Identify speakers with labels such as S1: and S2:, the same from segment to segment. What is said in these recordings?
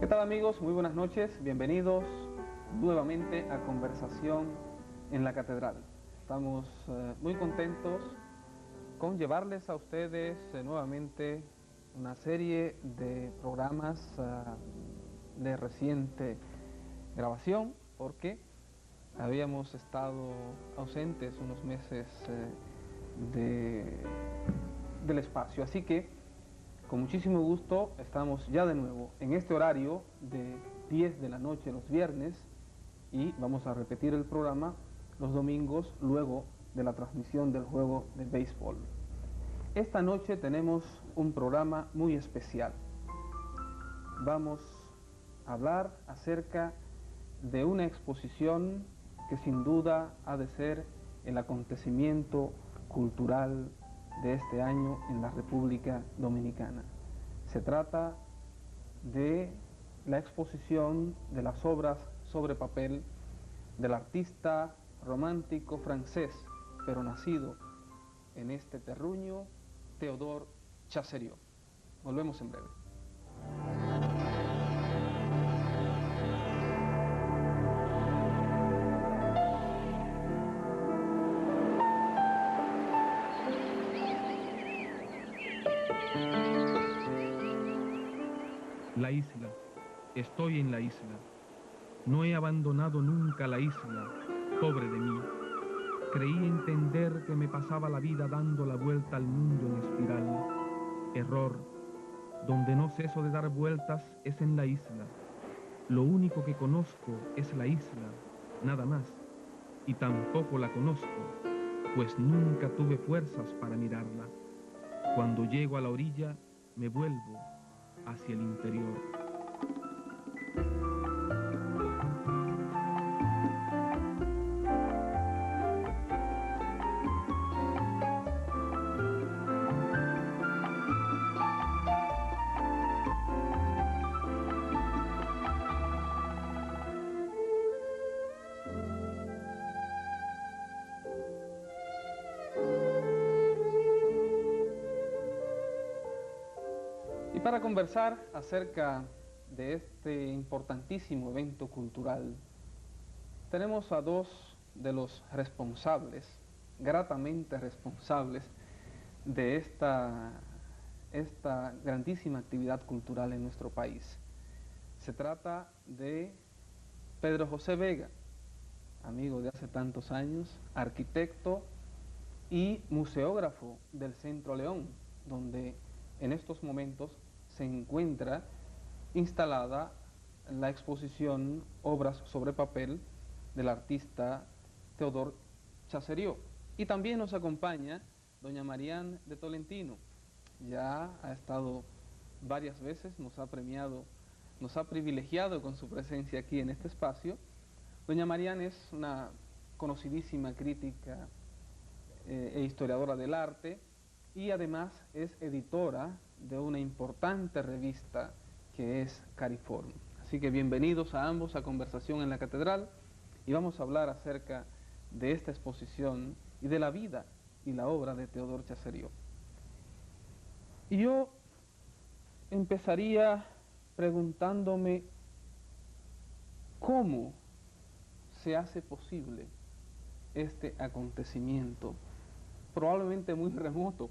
S1: tal, amigos? Muy buenas noches, bienvenidos nuevamente a Conversación en la Catedral. Estamos muy contentos con llevarles a ustedes nuevamente una serie de programas de reciente grabación, porque habíamos estado ausentes unos meses del espacio, así que con muchísimo gusto estamos ya de nuevo en este horario de 10 de la noche los viernes, y vamos a repetir el programa los domingos luego de la transmisión del juego de béisbol. Esta noche tenemos un programa muy especial. Vamos a hablar acerca de una exposición que sin duda ha de ser el acontecimiento cultural de este año en la República Dominicana. Se trata de la exposición de las obras sobre papel del artista romántico francés, pero nacido en este terruño, Théodore Chasseriau. Volvemos en breve.
S2: La isla. Estoy en la isla. No he abandonado nunca la isla, pobre de mí. Creí entender que me pasaba la vida dando la vuelta al mundo en espiral. Error. Donde no ceso de dar vueltas es en la isla. Lo único que conozco es la isla, nada más. Y tampoco la conozco, pues nunca tuve fuerzas para mirarla. Cuando llego a la orilla, me vuelvo hacia el interior.
S1: Y para conversar acerca de este importantísimo evento cultural, tenemos a dos de los responsables, gratamente responsables, de esta grandísima actividad cultural en nuestro país. Se trata de Pedro José Vega, amigo de hace tantos años, arquitecto y museógrafo del Centro León, donde en estos momentos se encuentra instalada la exposición Obras sobre papel del artista Théodore Chasseriau. Y también nos acompaña doña Marian de Tolentino. Ya ha estado varias veces, nos ha premiado, nos ha privilegiado con su presencia aquí en este espacio. Doña Marian es una conocidísima crítica e historiadora del arte, y además es editora de una importante revista que es Cariforum. Así que bienvenidos a ambos a Conversación en la Catedral, y vamos a hablar acerca de esta exposición y de la vida y la obra de Théodore Chasseriau. Y yo empezaría preguntándome cómo se hace posible este acontecimiento, probablemente muy remoto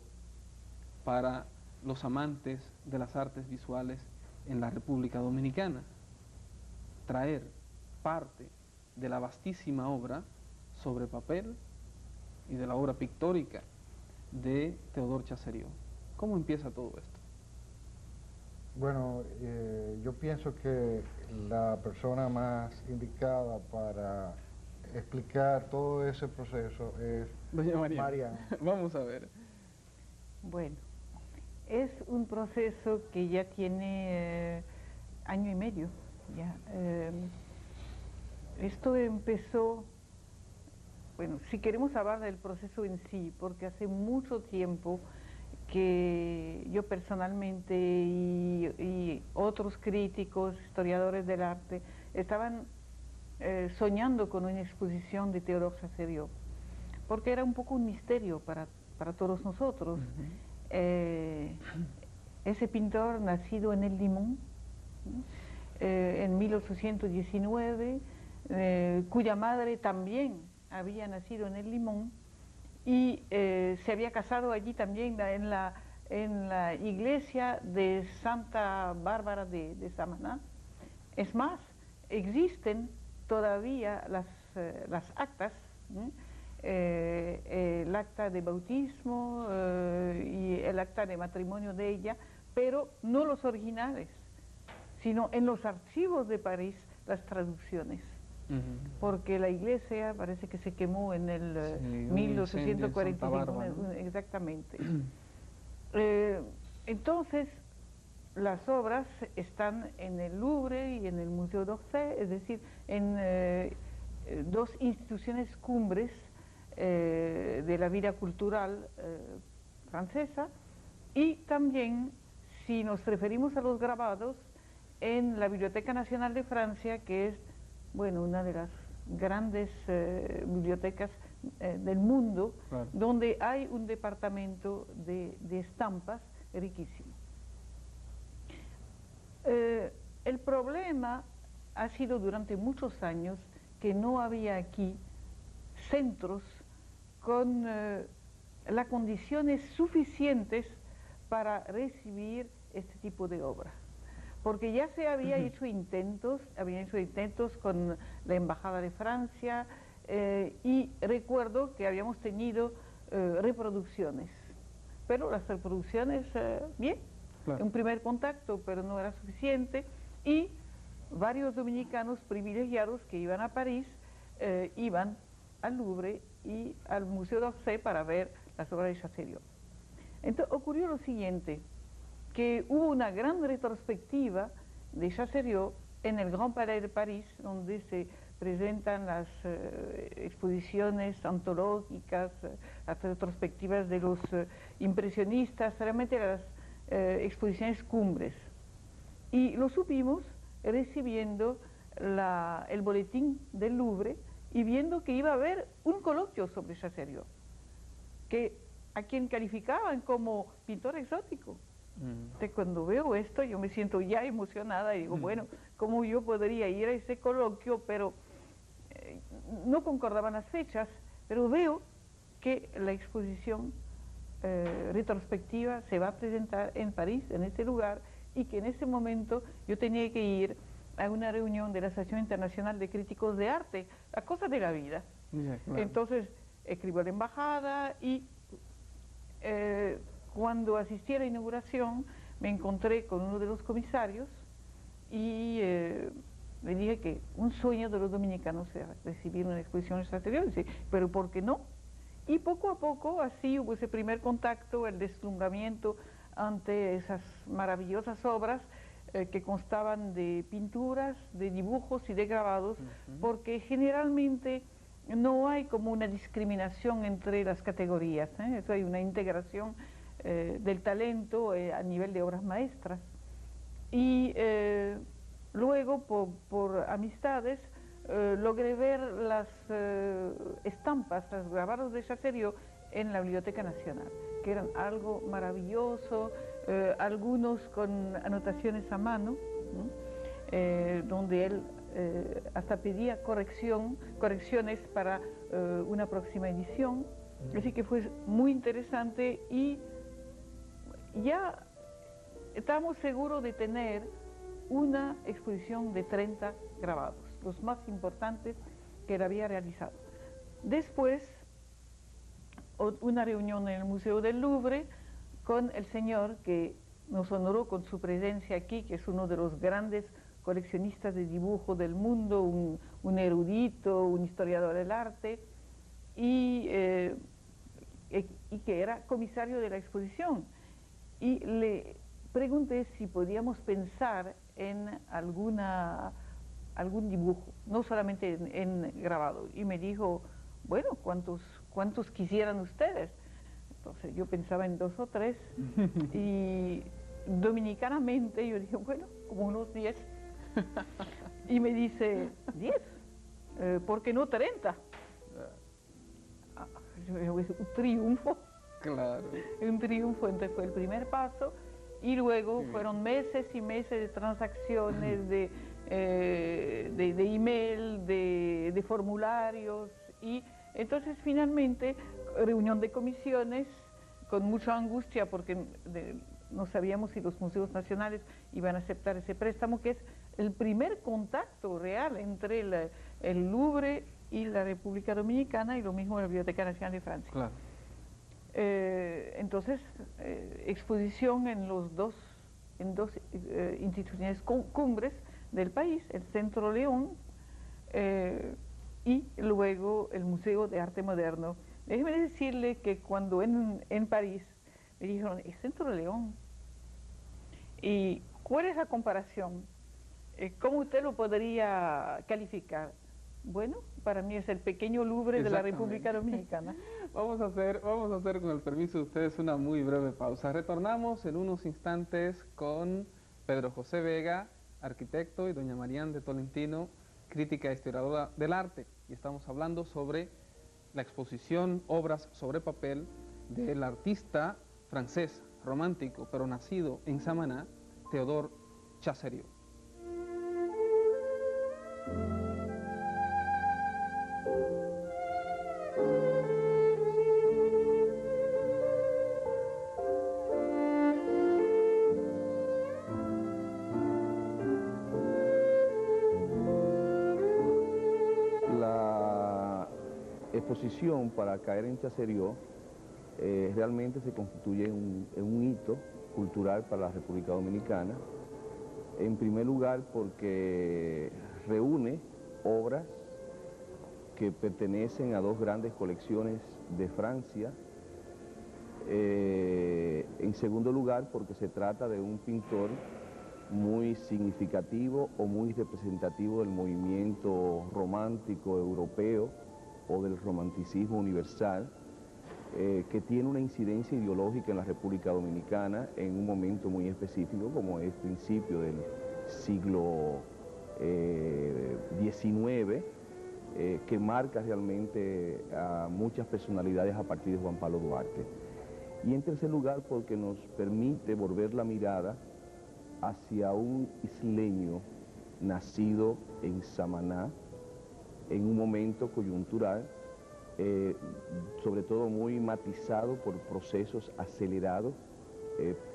S1: para los amantes de las artes visuales en la República Dominicana, traer parte de la vastísima obra sobre papel y de la obra pictórica de Théodore Chasseriau. ¿Cómo empieza todo esto?
S3: Bueno, yo pienso que la persona más indicada para explicar todo ese proceso es
S1: Doña María.
S3: Marian.
S1: Vamos a ver.
S4: Bueno, es un proceso que ya tiene año y medio. Ya. Esto empezó, bueno, si queremos hablar del proceso en sí, porque hace mucho tiempo que yo personalmente y otros críticos, historiadores del arte, estaban soñando con una exposición de Théodore Chasseriau, porque era un poco un misterio para todos nosotros. Ese pintor nacido en el Limón, en 1819, cuya madre también había nacido en el Limón y se había casado allí también en la iglesia de Santa Bárbara de Samaná. Es más, existen todavía las actas, el acta de bautismo y el acta de matrimonio de ella, pero no los originales, sino en los archivos de París las traducciones. Porque la iglesia parece que se quemó en el 1845, exactamente. Entonces, las obras están en el Louvre y en el Museo d'Orsay, es decir, en dos instituciones cumbres de la vida cultural francesa, y también, si nos referimos a los grabados, en la Biblioteca Nacional de Francia, que es, bueno, una de las grandes bibliotecas del mundo, claro, donde hay un departamento de estampas riquísimo. El problema ha sido durante muchos años que no había aquí centros con las condiciones suficientes para recibir este tipo de obra. Porque ya se había hecho intentos, con la Embajada de Francia, y recuerdo que habíamos tenido reproducciones, pero las reproducciones, bien, claro, un primer contacto, pero no era suficiente, y varios dominicanos privilegiados que iban a París, iban al Louvre y al Museo d'Orsay para ver las obras de Chassériau. Entonces ocurrió lo siguiente, que hubo una gran retrospectiva de Chassériau en el Grand Palais de París, donde se presentan las exposiciones antológicas, las retrospectivas de los impresionistas, realmente las exposiciones cumbres. Y lo supimos recibiendo el boletín del Louvre y viendo que iba a haber un coloquio sobre Chassériau, a quien calificaban como pintor exótico. Entonces, cuando veo esto, yo me siento ya emocionada y digo, bueno, ¿cómo yo podría ir a ese coloquio? Pero no concordaban las fechas, pero veo que la exposición retrospectiva se va a presentar en París, en este lugar, y que en ese momento yo tenía que ir a una reunión de la Asociación Internacional de Críticos de Arte, a cosas de la vida. Yeah, claro. Entonces, escribo a la embajada y cuando asistí a la inauguración me encontré con uno de los comisarios y le dije que un sueño de los dominicanos era recibir una exposición exterior. Dice, pero ¿por qué no? Y poco a poco así hubo ese primer contacto, el deslumbramiento ante esas maravillosas obras que constaban de pinturas, de dibujos y de grabados, porque generalmente no hay como una discriminación entre las categorías, eso hay una integración del talento a nivel de obras maestras. Y luego, por amistades, logré ver las estampas, los grabados de Chassériau en la Biblioteca Nacional, que eran algo maravilloso, algunos con anotaciones a mano, donde él hasta pedía correcciones para una próxima edición. Así que fue muy interesante y ya estábamos seguros de tener una exposición de 30 grabados, los más importantes que él había realizado. Después, una reunión en el Museo del Louvre con el señor que nos honoró con su presencia aquí, que es uno de los grandes coleccionistas de dibujo del mundo, un erudito, un historiador del arte, y que era comisario de la exposición. Y le pregunté si podíamos pensar en algún dibujo, no solamente en grabado. Y me dijo, bueno, ¿cuántos quisieran ustedes? Entonces yo pensaba en 2 o 3 y dominicanamente yo dije, bueno, como unos 10. Y me dice, 10, ¿por qué no 30? Un triunfo.
S1: Claro.
S4: Un triunfo, entonces fue el primer paso Y luego fueron meses y meses de transacciones, de email, de formularios, y entonces finalmente reunión de comisiones con mucha angustia porque no sabíamos si los museos nacionales iban a aceptar ese préstamo, que es el primer contacto real entre el Louvre y la República Dominicana, y lo mismo la Biblioteca Nacional de Francia.
S1: Claro.
S4: Entonces, exposición en dos instituciones cumbres del país, el Centro León y luego el Museo de Arte Moderno. Déjeme decirle que cuando en París me dijeron, ¿el Centro León? ¿Y cuál es la comparación? ¿Cómo usted lo podría calificar? Bueno, para mí es el pequeño Louvre de la República Dominicana.
S1: Vamos a hacer, con el permiso de ustedes, una muy breve pausa. Retornamos en unos instantes con Pedro José Vega, arquitecto, y doña Marian de Tolentino, crítica e historiadora del arte. Y estamos hablando sobre la exposición Obras sobre papel del artista francés, romántico, pero nacido en Samaná, Théodore Chassériau.
S5: Exposición para caer en Chassériau realmente se constituye en un hito cultural para la República Dominicana. En primer lugar porque reúne obras que pertenecen a dos grandes colecciones de Francia. En segundo lugar porque se trata de un pintor muy significativo o muy representativo del movimiento romántico europeo o del romanticismo universal, que tiene una incidencia ideológica en la República Dominicana en un momento muy específico, como es principio del siglo XIX, que marca realmente a muchas personalidades a partir de Juan Pablo Duarte. Y en tercer lugar, porque nos permite volver la mirada hacia un isleño nacido en Samaná, en un momento coyuntural, sobre todo muy matizado por procesos acelerados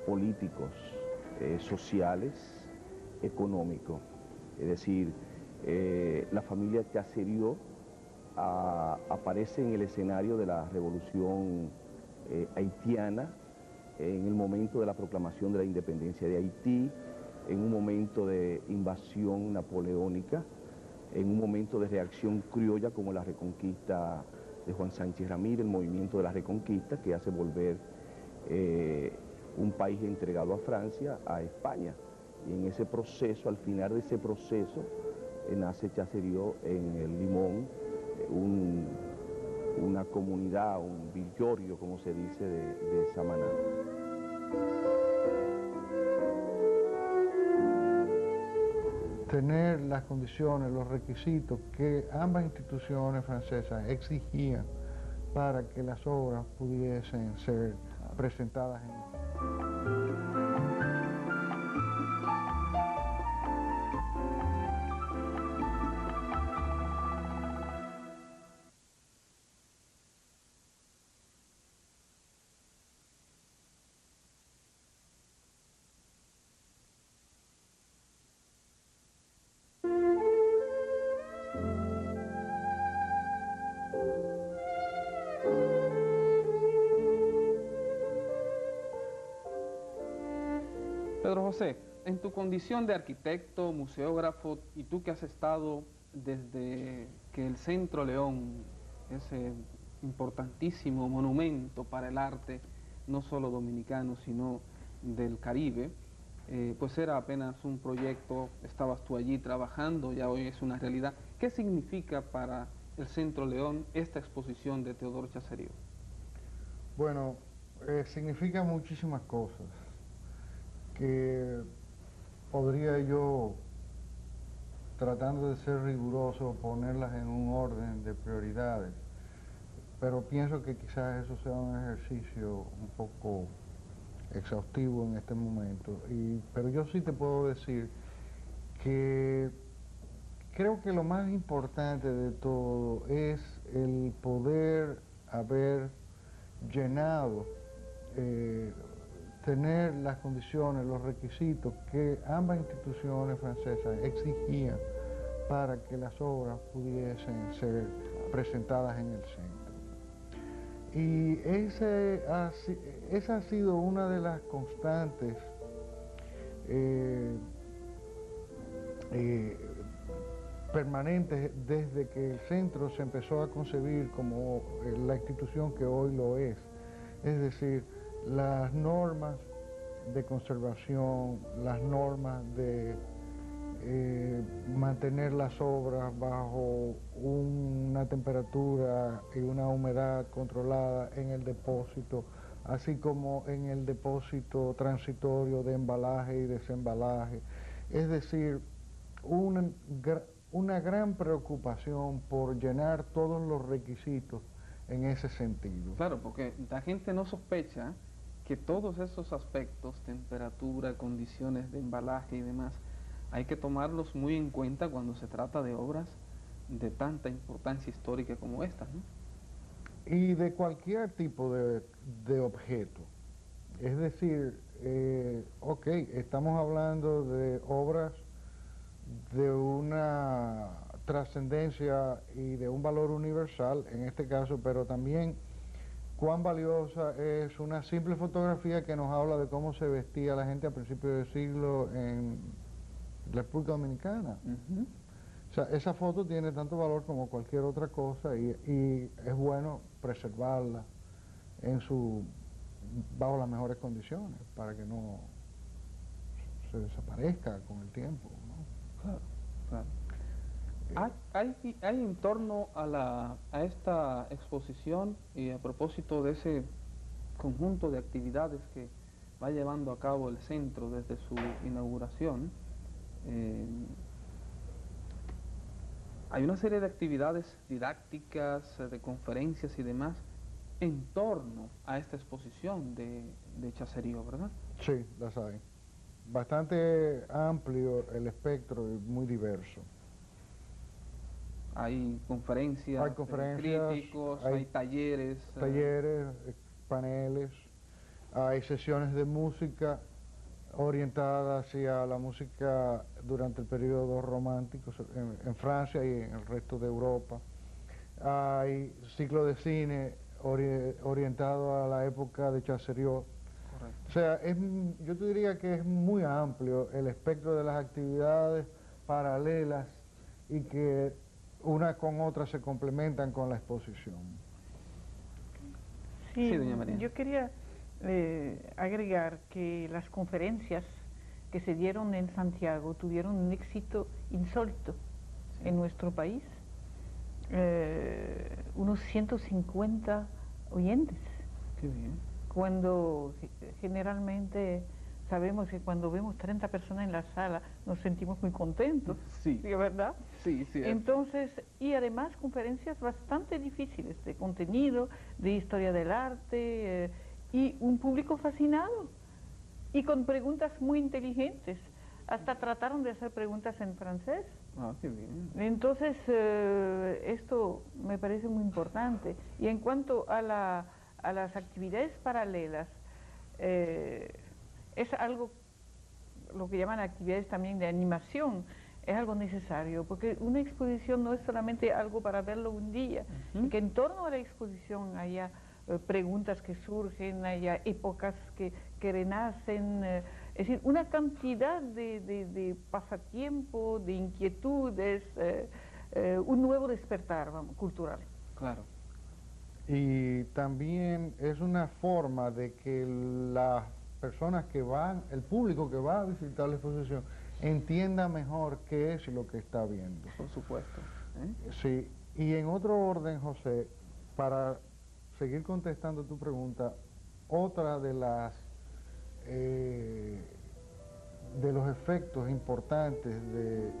S5: políticos, sociales, económicos. Es decir, la familia Chassériau aparece en el escenario de la revolución haitiana, en el momento de la proclamación de la independencia de Haití, en un momento de invasión napoleónica, en un momento de reacción criolla como la reconquista de Juan Sánchez Ramírez, el movimiento de la reconquista que hace volver un país entregado a Francia a España. Y en ese proceso, al final de ese proceso, nace Chassériau en el Limón, una comunidad, un villorrio, como se dice, de Samaná.
S3: Tener las condiciones, los requisitos que ambas instituciones francesas exigían para que las obras pudiesen ser presentadas en...
S1: Pedro José, en tu condición de arquitecto, museógrafo, y tú que has estado desde que el Centro León, ese importantísimo monumento para el arte, no solo dominicano, sino del Caribe, pues era apenas un proyecto, estabas tú allí trabajando, ya hoy es una realidad. ¿Qué significa para el Centro León esta exposición de Théodore Chassériau?
S3: Bueno, significa muchísimas cosas que podría yo, tratando de ser riguroso, ponerlas en un orden de prioridades, pero pienso que quizás eso sea un ejercicio un poco exhaustivo en este momento, pero yo sí te puedo decir que creo que lo más importante de todo es el poder haber llenado, tener las condiciones, los requisitos que ambas instituciones francesas exigían para que las obras pudiesen ser presentadas en el centro. Y esa ha sido una de las constantes permanentes desde que el centro se empezó a concebir como la institución que hoy lo es. Es decir, las normas de conservación, las normas de mantener las obras bajo una temperatura y una humedad controlada en el depósito, así como en el depósito transitorio de embalaje y desembalaje. Es decir, una gran preocupación por llenar todos los requisitos en ese sentido.
S1: Claro, porque la gente no sospecha que todos esos aspectos, temperatura, condiciones de embalaje y demás, hay que tomarlos muy en cuenta cuando se trata de obras de tanta importancia histórica como esta, ¿no?
S3: Y de cualquier tipo de objeto. Es decir, ok, estamos hablando de obras de una trascendencia y de un valor universal en este caso, pero también cuán valiosa es una simple fotografía que nos habla de cómo se vestía la gente a principios del siglo en la República Dominicana. O sea, esa foto tiene tanto valor como cualquier otra cosa y es bueno preservarla bajo las mejores condiciones para que no se desaparezca con el tiempo, ¿no?
S1: Claro, claro. Hay en torno a esta exposición y a propósito de ese conjunto de actividades que va llevando a cabo el centro desde su inauguración, hay una serie de actividades didácticas, de conferencias y demás en torno a esta exposición de Chaserío, ¿verdad?
S3: Sí, las hay. Bastante amplio el espectro y muy diverso.
S1: Hay conferencias, críticos, hay talleres.
S3: Talleres, paneles, hay sesiones de música orientadas hacia la música durante el periodo romántico en Francia y en el resto de Europa. Hay ciclo de cine orientado a la época de Chassériau.
S1: Correcto.
S3: O sea, yo te diría que es muy amplio el espectro de las actividades paralelas y que una con otra se complementan con la exposición.
S1: Sí, doña María.
S4: Yo quería agregar que las conferencias que se dieron en Santiago tuvieron un éxito insólito en nuestro país. Unos 150 oyentes.
S1: Qué bien.
S4: Cuando generalmente sabemos que cuando vemos 30 personas en la sala nos sentimos muy contentos,
S1: Sí.
S4: ¿verdad?
S1: Sí, sí.
S4: Entonces, y además conferencias bastante difíciles de contenido, de historia del arte, y un público fascinado y con preguntas muy inteligentes. Hasta trataron de hacer preguntas en francés.
S1: Ah, qué bien.
S4: Entonces, esto me parece muy importante. Y en cuanto a las actividades paralelas, es algo, lo que llaman actividades también de animación, es algo necesario, porque una exposición no es solamente algo para verlo un día, y que en torno a la exposición haya preguntas que surgen, haya épocas que renacen, es decir, una cantidad de pasatiempo, de inquietudes, un nuevo despertar, vamos, cultural.
S1: Claro.
S3: Y también es una forma de que las personas que van, el público que va a visitar la exposición, entienda mejor qué es lo que está viendo.
S1: Por supuesto.
S3: Sí, y en otro orden, José, para seguir contestando tu pregunta, otra de los efectos importantes de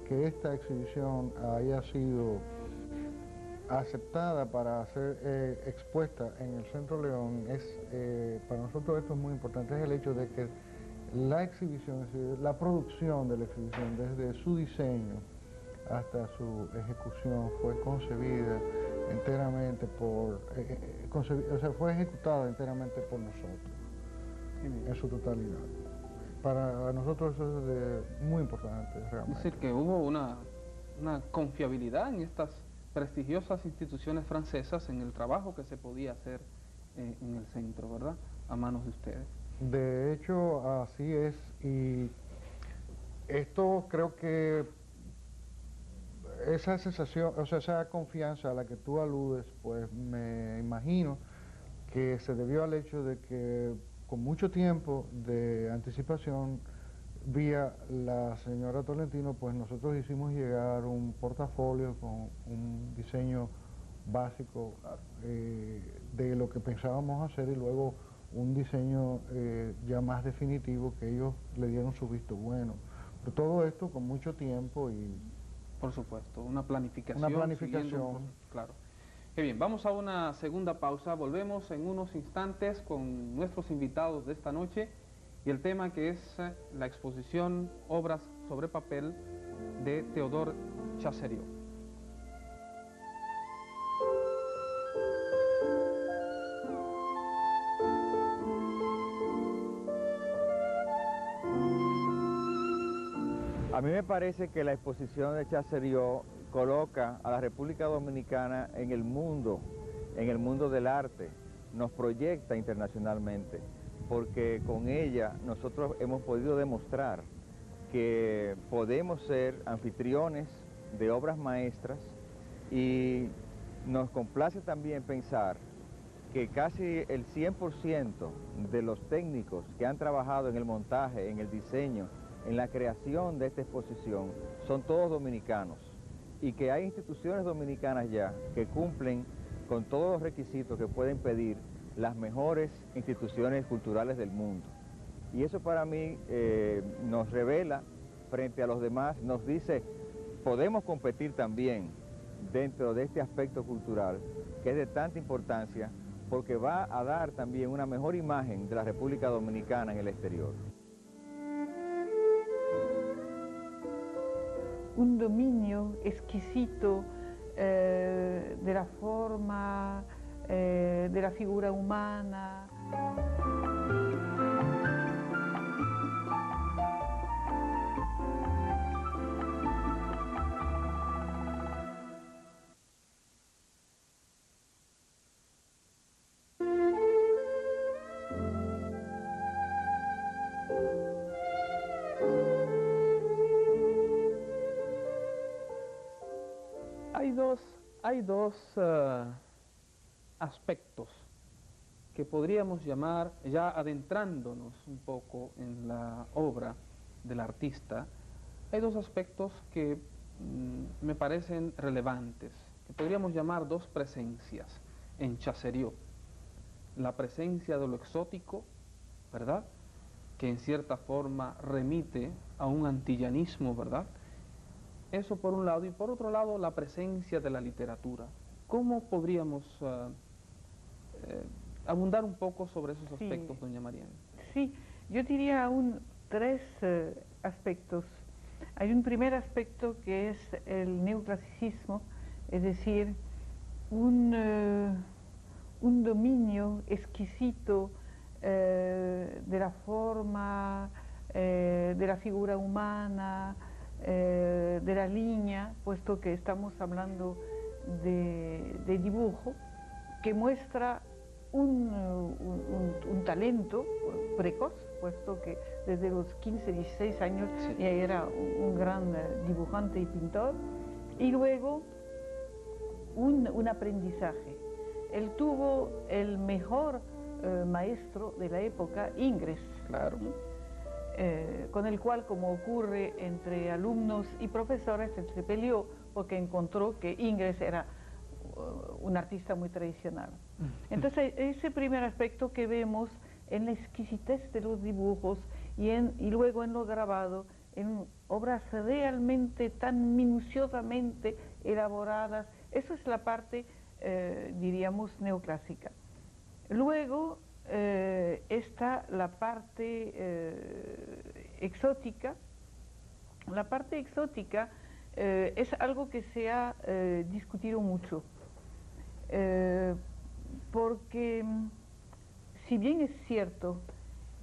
S3: que esta exhibición haya sido aceptada para ser expuesta en el Centro León, para nosotros esto es muy importante, es el hecho de que la exhibición, es decir, la producción de la exhibición, desde su diseño hasta su ejecución, fue concebida enteramente fue ejecutada enteramente por nosotros, en su totalidad. Para nosotros eso es muy importante, realmente.
S1: Es decir, que hubo una confiabilidad en estas prestigiosas instituciones francesas en el trabajo que se podía hacer en el centro, ¿verdad? A manos de ustedes.
S3: De hecho, así es, y esto creo que esa sensación, o sea, esa confianza a la que tú aludes, pues me imagino que se debió al hecho de que con mucho tiempo de anticipación, vía la señora Tolentino, pues nosotros hicimos llegar un portafolio con un diseño básico de lo que pensábamos hacer y luego un diseño ya más definitivo que ellos le dieron su visto bueno. Pero todo esto con mucho tiempo y...
S1: Por supuesto, una planificación.
S3: Una planificación.
S1: Claro. Qué bien, vamos a una segunda pausa, volvemos en unos instantes con nuestros invitados de esta noche y el tema que es la exposición Obras sobre papel de Théodore Chassériau.
S6: A mí me parece que la exposición de Chassériau coloca a la República Dominicana en el mundo del arte, nos proyecta internacionalmente, porque con ella nosotros hemos podido demostrar que podemos ser anfitriones de obras maestras y nos complace también pensar que casi el 100% de los técnicos que han trabajado en el montaje, en el diseño, en la creación de esta exposición, son todos dominicanos y que hay instituciones dominicanas ya que cumplen con todos los requisitos que pueden pedir las mejores instituciones culturales del mundo. Y eso para mí nos revela frente a los demás, nos dice, podemos competir también dentro de este aspecto cultural que es de tanta importancia porque va a dar también una mejor imagen de la República Dominicana en el exterior.
S4: Un dominio exquisito de la forma, de la figura humana.
S1: Hay dos aspectos que podríamos llamar, ya adentrándonos un poco en la obra del artista, hay dos aspectos que me parecen relevantes, que podríamos llamar dos presencias en Chassériau. La presencia de lo exótico, ¿verdad?, que en cierta forma remite a un antillanismo, ¿verdad?, eso por un lado, y por otro lado la presencia de la literatura. ¿Cómo podríamos abundar un poco sobre esos aspectos,
S4: Sí,
S1: doña Mariana?
S4: Sí, yo diría aún tres aspectos. Hay un primer aspecto que es el neoclasicismo, es decir, un dominio exquisito de la forma, de la figura humana, de la línea, puesto que estamos hablando de dibujo, que muestra un talento precoz, puesto que desde los 15, 16 años ya era un gran dibujante y pintor, y luego un aprendizaje. Él tuvo el mejor maestro de la época, Ingres.
S1: Claro.
S4: Con el cual, como ocurre entre alumnos y profesores, él se peleó porque encontró que Ingres era un artista muy tradicional. Entonces, ese primer aspecto que vemos en la exquisitez de los dibujos y luego en lo grabado, en obras realmente tan minuciosamente elaboradas, Eso es la parte, diríamos, neoclásica. Luego está la parte exótica. La parte exótica es algo que se ha discutido mucho, porque si bien es cierto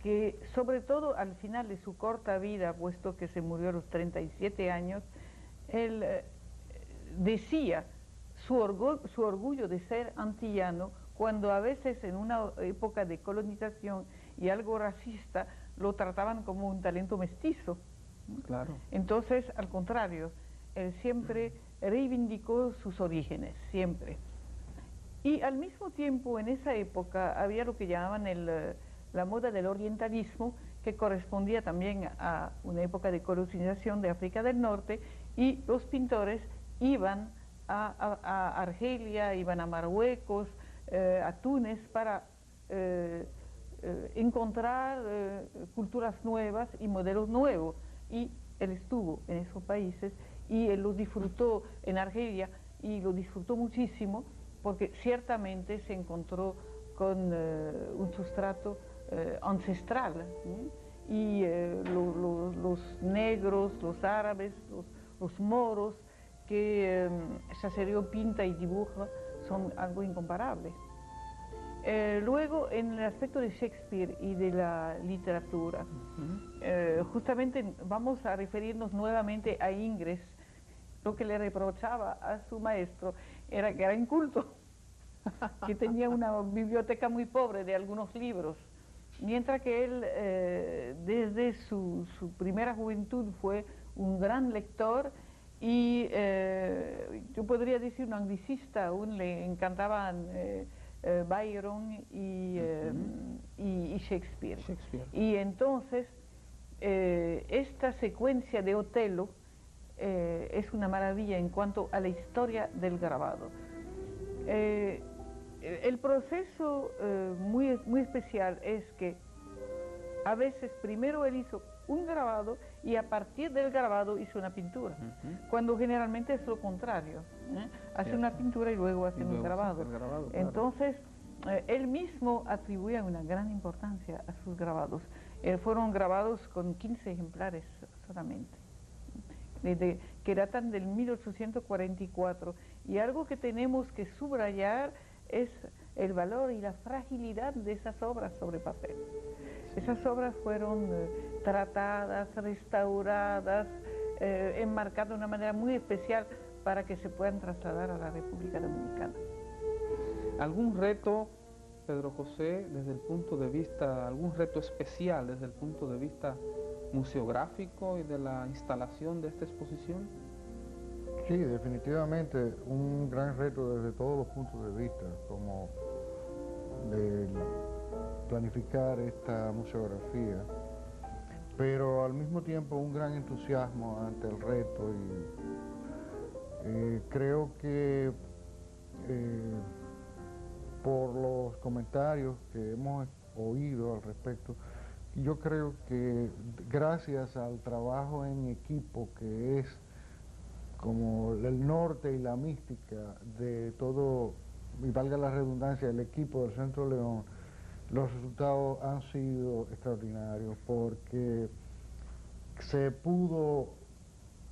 S4: que sobre todo al final de su corta vida, puesto que se murió a los 37 años, él decía su orgullo de ser antillano, cuando a veces en una época de colonización y algo racista lo trataban como un talento mestizo.
S1: Claro.
S4: Entonces, al contrario, él siempre reivindicó sus orígenes, siempre. Y al mismo tiempo, en esa época, había lo que llamaban la moda del orientalismo, que correspondía también a una época de colonización de África del Norte, y los pintores iban a Argelia, iban a Marruecos, a Túnez, para encontrar culturas nuevas y modelos nuevos. Y él estuvo en esos países y él lo disfrutó en Argelia y lo disfrutó muchísimo, porque ciertamente se encontró con un sustrato ancestral, y los negros, los árabes, los moros que Chassériau pinta y dibuja son algo incomparable. Luego, en el aspecto de Shakespeare y de la literatura, justamente vamos a referirnos nuevamente a Ingres. Lo que le reprochaba a su maestro era que era inculto, que tenía una biblioteca muy pobre de algunos libros, mientras que él desde su primera juventud fue un gran lector y yo podría decir un anglicista. Aún le encantaban Byron y Shakespeare. Y entonces esta secuencia de Otelo es una maravilla en cuanto a la historia del grabado. El proceso muy especial es que a veces primero él hizo un grabado y a partir del grabado hizo una pintura, cuando generalmente es lo contrario, hace una pintura y luego hace un grabado.
S1: Claro.
S4: Entonces, él mismo atribuía una gran importancia a sus grabados. Fueron grabados con 15 ejemplares solamente, que datan del 1844, y algo que tenemos que subrayar es el valor y la fragilidad de esas obras sobre papel. Esas obras fueron tratadas, restauradas, enmarcadas de una manera muy especial para que se puedan trasladar a la República Dominicana.
S1: ¿Algún reto, Pedro José, desde el punto de vista, algún reto especial desde el punto de vista museográfico y de la instalación de esta exposición?
S3: Sí, definitivamente un gran reto desde todos los puntos de vista, como de planificar esta museografía, pero al mismo tiempo un gran entusiasmo ante el reto, y creo que por los comentarios que hemos oído al respecto, yo creo que gracias al trabajo en equipo que es como el norte y la mística de todo, y valga la redundancia, el equipo del Centro León, los resultados han sido extraordinarios, porque se pudo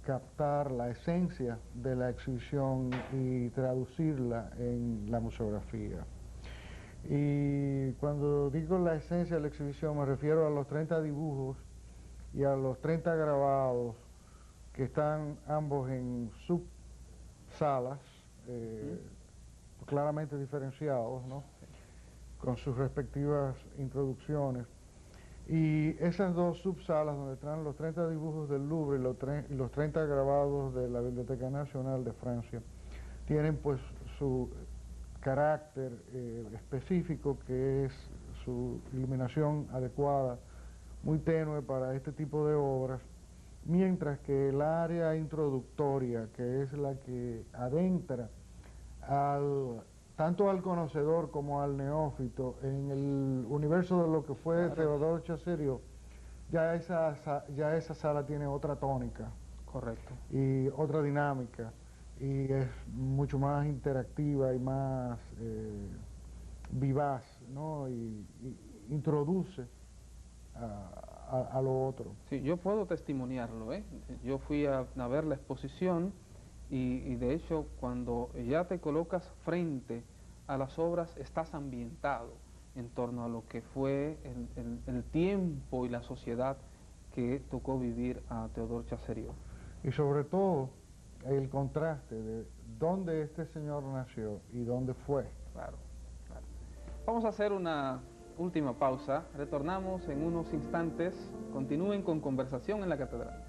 S3: captar la esencia de la exhibición y traducirla en la museografía. Y cuando digo la esencia de la exhibición me refiero a los 30 dibujos y a los 30 grabados que están ambos en subsalas, claramente diferenciados, ¿no?, con sus respectivas introducciones. Y esas dos subsalas donde están los 30 dibujos del Louvre y los 30 grabados de la Biblioteca Nacional de Francia, tienen pues su carácter específico, que es su iluminación adecuada, muy tenue para este tipo de obras, mientras que el área introductoria, que es la que adentra tanto al conocedor como al neófito en el universo de lo que fue Théodore Chassériau, ya esa sala tiene otra tónica.
S1: Correcto.
S3: Y otra dinámica. y es mucho más interactiva y más vivaz, ¿no? Y introduce a lo otro.
S1: Sí, yo puedo testimoniarlo, ¿eh? Yo fui a ver la exposición y de hecho cuando ya te colocas frente a las obras estás ambientado en torno a lo que fue el tiempo y la sociedad que tocó vivir a Teodor Chasseriau.
S3: Y sobre todo el contraste de dónde este señor nació y dónde fue.
S1: Claro, claro. Vamos a hacer una última pausa, retornamos en unos instantes, continúen con Conversación en la Catedral.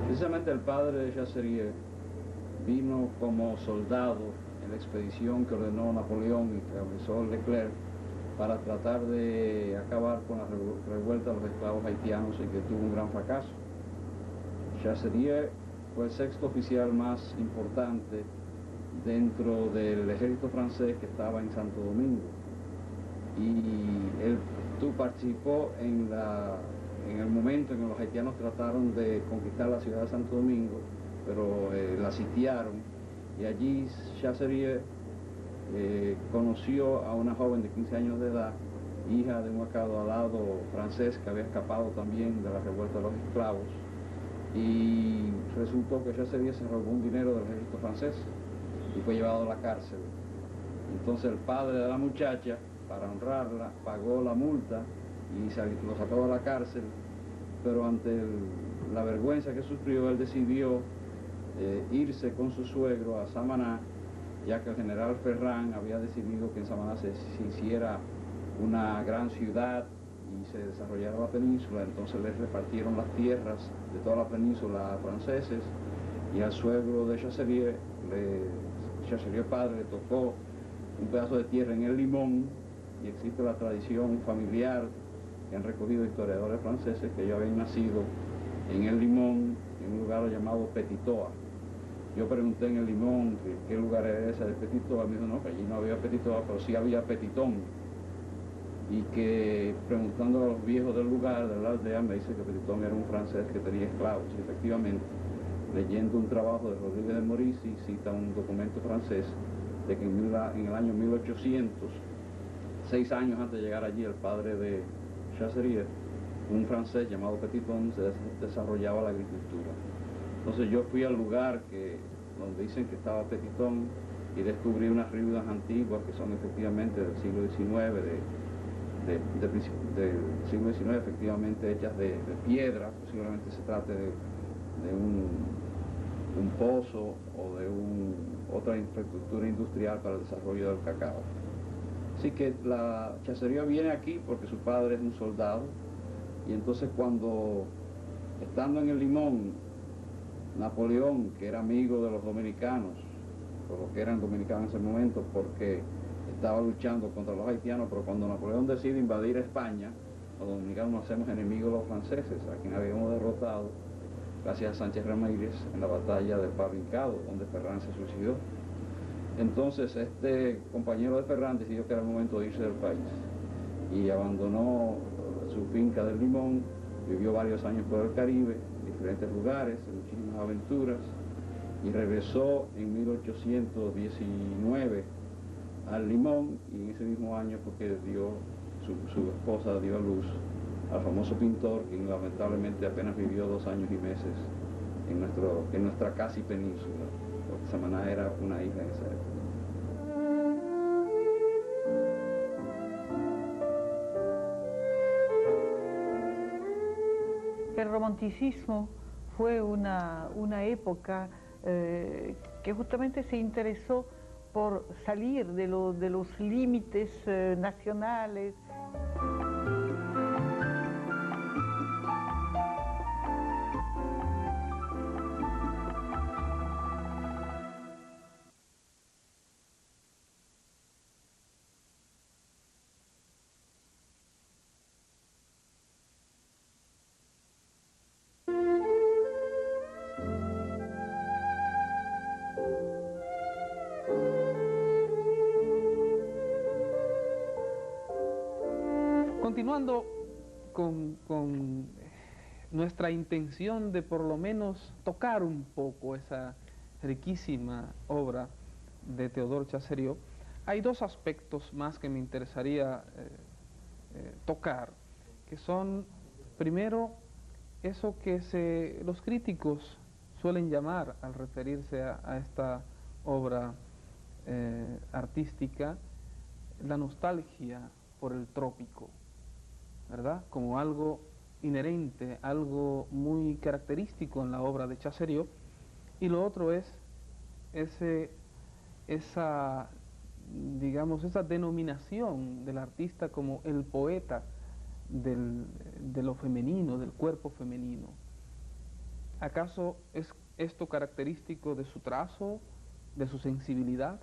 S7: Precisamente el padre de Chasseriau vino como soldado en la expedición que ordenó Napoleón y que realizó Leclerc para tratar de acabar con la revuelta de los esclavos haitianos y que tuvo un gran fracaso. Chasseriau fue el sexto oficial más importante dentro del ejército francés que estaba en Santo Domingo y él participó en el momento en que los haitianos trataron de conquistar la ciudad de Santo Domingo, pero la sitiaron, y allí Chasseriau conoció a una joven de 15 años de edad, hija de un acaudalado francés que había escapado también de la revuelta de los esclavos, y resultó que Chasseriau se robó un dinero del ejército francés y fue llevado a la cárcel. Entonces el padre de la muchacha, para honrarla, pagó la multa y lo sacó de la cárcel, pero ante la vergüenza que sufrió, él decidió irse con su suegro a Samaná, ya que el general Ferrán había decidido que en Samaná se hiciera una gran ciudad y se desarrollara la península. Entonces les repartieron las tierras de toda la península a franceses, y al suegro de Chasseriau, Chasseriau padre, le tocó un pedazo de tierra en el Limón, y existe la tradición familiar que han recogido historiadores franceses que ellos habían nacido en el Limón, en un lugar llamado Petitoa. Yo pregunté en el Limón qué lugar era ese de Petitoa, me dijo no, que allí no había Petitoa, pero sí había Petitón, y que preguntando a los viejos del lugar, de la aldea, me dice que Petitón era un francés que tenía esclavos, y efectivamente, leyendo un trabajo de Rodríguez de Morisy, cita un documento francés de que en el año 1800, 6 años antes de llegar allí, el padre de Chasseriau, un francés llamado Petitón, se desarrollaba la agricultura. Entonces yo fui al lugar donde dicen que estaba Petitón y descubrí unas riudas antiguas que son efectivamente del siglo XIX, del siglo XIX, efectivamente hechas de piedra. Posiblemente se trate de un pozo o de otra infraestructura industrial para el desarrollo del cacao. Así que la Chasseriau viene aquí porque su padre es un soldado, y entonces cuando, estando en el Limón, Napoleón, que era amigo de los dominicanos, por lo que eran dominicanos en ese momento, porque estaba luchando contra los haitianos, pero cuando Napoleón decide invadir España, los dominicanos nos hacemos enemigos de los franceses, a quien habíamos derrotado gracias a Sánchez Ramírez en la batalla de Pavincado, donde Ferrán se suicidó. Entonces este compañero de Ferrán decidió que era el momento de irse del país y abandonó su finca del Limón, vivió varios años por el Caribe, en diferentes lugares, en muchísimas aventuras, y regresó en 1819 al Limón, y en ese mismo año porque su esposa dio a luz al famoso pintor, quien lamentablemente apenas vivió 2 años y meses en nuestra casi península, porque Samaná era una isla en esa época.
S4: El romanticismo fue una época que justamente se interesó por salir de los límites nacionales.
S1: Continuando con nuestra intención de por lo menos tocar un poco esa riquísima obra de Teodor Chasseriau, hay dos aspectos más que me interesaría tocar, que son, primero, eso que los críticos suelen llamar, al referirse a esta obra artística, la nostalgia por el trópico, ¿verdad? Como algo inherente, algo muy característico en la obra de Chasseriau. Y lo otro es esa denominación del artista como el poeta de lo femenino, del cuerpo femenino. ¿Acaso es esto característico de su trazo, de su sensibilidad?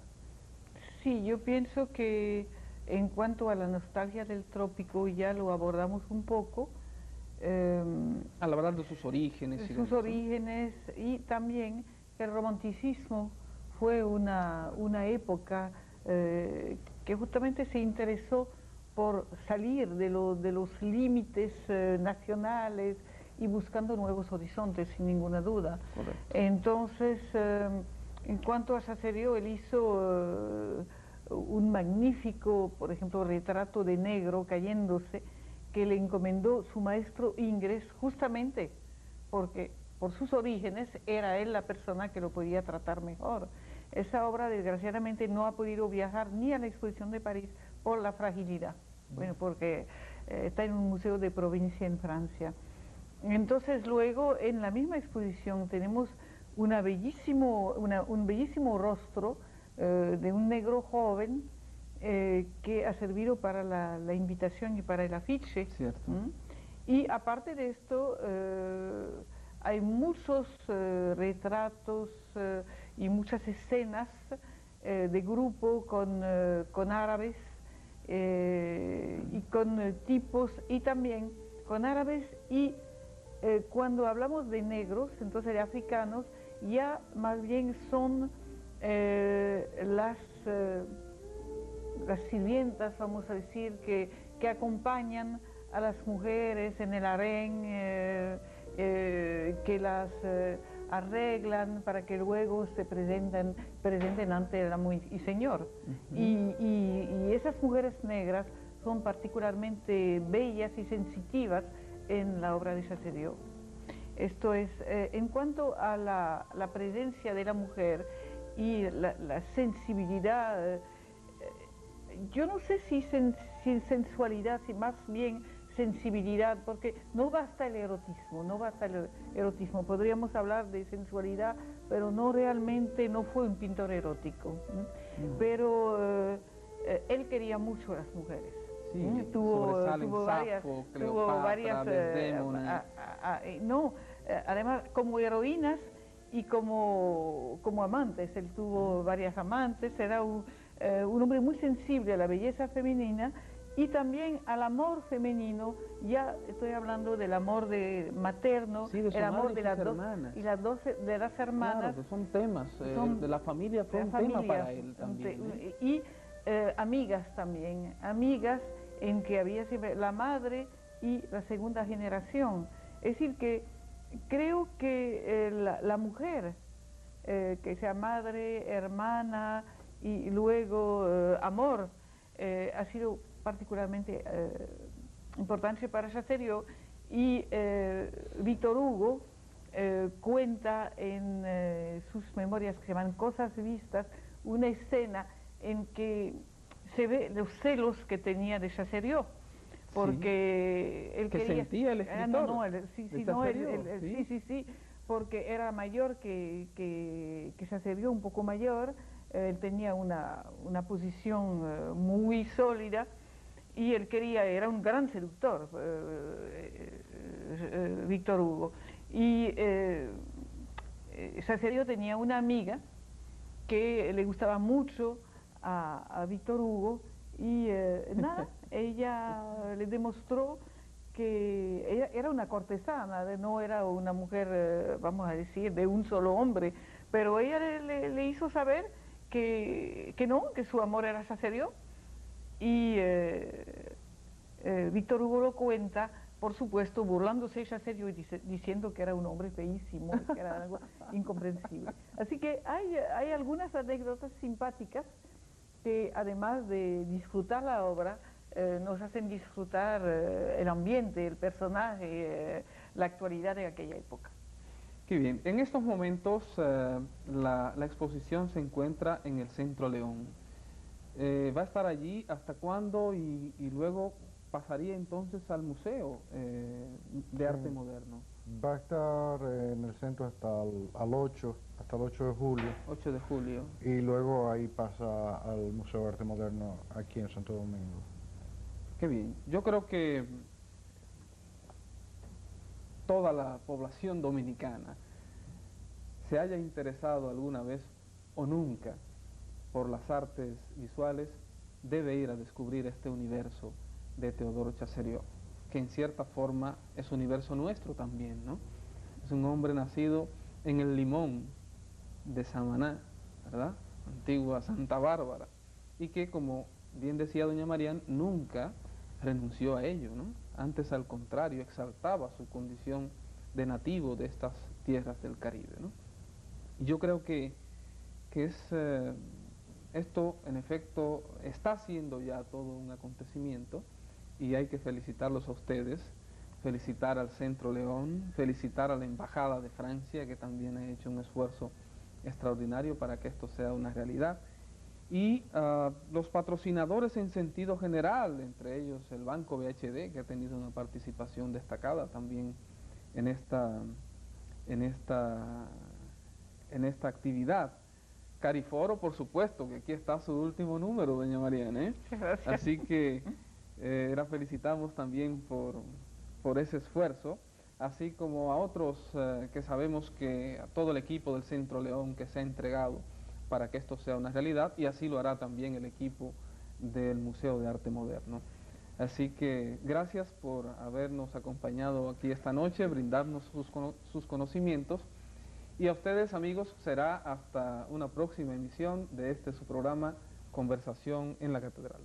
S4: Sí, yo pienso que en cuanto a la nostalgia del trópico, ya lo abordamos un poco.
S1: Al hablar de sus orígenes.
S4: Y también que el romanticismo fue una época que justamente se interesó por salir de los límites nacionales y buscando nuevos horizontes, sin ninguna duda.
S1: Correcto.
S4: Entonces, en cuanto a Chasseriau, él hizo un magnífico, por ejemplo, retrato de negro cayéndose, que le encomendó su maestro Ingres, justamente porque por sus orígenes era él la persona que lo podía tratar mejor. Esa obra, desgraciadamente, no ha podido viajar ni a la exposición de París por la fragilidad, bueno, porque está en un museo de provincia en Francia. Entonces, luego, en la misma exposición tenemos un bellísimo rostro de un negro joven que ha servido para la invitación y para el afiche.
S1: Cierto.
S4: Y aparte de esto, hay muchos retratos y muchas escenas de grupo con árabes y con tipos, y también con árabes, y cuando hablamos de negros, entonces de africanos, ya más bien son las sirvientas, vamos a decir, que acompañan a las mujeres en el harén, que las arreglan para que luego se presenten ante el amo y señor. Y esas mujeres negras son particularmente bellas y sensitivas en la obra de Chasseriau. Esto es, en cuanto a la presencia de la mujer y la sensibilidad, yo no sé si sensualidad, si más bien sensibilidad, porque no basta el erotismo, podríamos hablar de sensualidad, pero no realmente, no fue un pintor erótico, pero él quería mucho a las mujeres.
S1: Sí,
S4: tuvo varias, además como heroínas y como amantes. Él tuvo varias amantes, era un hombre muy sensible a la belleza femenina y también al amor femenino. Ya estoy hablando del amor materno,
S1: sí, de
S4: el amor de las
S1: hermanas.
S4: Y las dos de las hermanas.
S1: Claro, que son temas, de la familia fue un tema para él también.
S4: Y amigas también, amigas en que había siempre la madre y la segunda generación. Es decir, que creo que la mujer, que sea madre, hermana y luego amor, ha sido particularmente importante para Chasseriau. Y Víctor Hugo cuenta en sus memorias que se llaman Cosas Vistas, una escena en que se ve los celos que tenía de Chasseriau, porque él
S1: que
S4: quería...
S1: sentía el escritor.
S4: Sí, porque era mayor que Chasseriau, un poco mayor. Él tenía una posición muy sólida y él era un gran seductor, Víctor Hugo. Y Chasseriau tenía una amiga que le gustaba mucho a Víctor Hugo y nada, ella le demostró que ella era una cortesana, no era una mujer, vamos a decir, de un solo hombre, pero ella le hizo saber que no, que su amor era Chasseriau, y Víctor Hugo lo cuenta, por supuesto, burlándose de Chassériau y diciendo que era un hombre feísimo, que era algo incomprensible. Así que hay algunas anécdotas simpáticas que, además de disfrutar la obra, nos hacen disfrutar el ambiente, el personaje, la actualidad de aquella época.
S1: Qué bien. En estos momentos la exposición se encuentra en el Centro León. ¿Va a estar allí hasta cuándo y luego pasaría entonces al Museo de Arte Moderno?
S3: Va a estar en el centro hasta el 8 de julio.
S1: 8 de julio.
S3: Y luego ahí pasa al Museo de Arte Moderno aquí en Santo Domingo.
S1: Qué bien. Yo creo que toda la población dominicana se haya interesado alguna vez o nunca por las artes visuales, debe ir a descubrir este universo de Teodoro Chassériau, que en cierta forma es universo nuestro también, ¿no? Es un hombre nacido en el Limón de Samaná, ¿verdad? Antigua Santa Bárbara, y que, como bien decía doña Marián, nunca renunció a ello, ¿no? Antes, al contrario, exaltaba su condición de nativo de estas tierras del Caribe, ¿no? Y yo creo que esto, en efecto, está siendo ya todo un acontecimiento, y hay que felicitarlos a ustedes, felicitar al Centro León, felicitar a la Embajada de Francia, que también ha hecho un esfuerzo extraordinario para que esto sea una realidad, y los patrocinadores en sentido general, entre ellos el Banco BHD, que ha tenido una participación destacada también en esta actividad. Cariforo, por supuesto, que aquí está su último número, doña Mariana, ¿eh?
S4: Gracias.
S1: Así que la felicitamos también por ese esfuerzo, así como a otros que sabemos que a todo el equipo del Centro León que se ha entregado para que esto sea una realidad, y así lo hará también el equipo del Museo de Arte Moderno. Así que gracias por habernos acompañado aquí esta noche, brindarnos sus conocimientos, y a ustedes, amigos, será hasta una próxima emisión de su programa Conversación en la Catedral.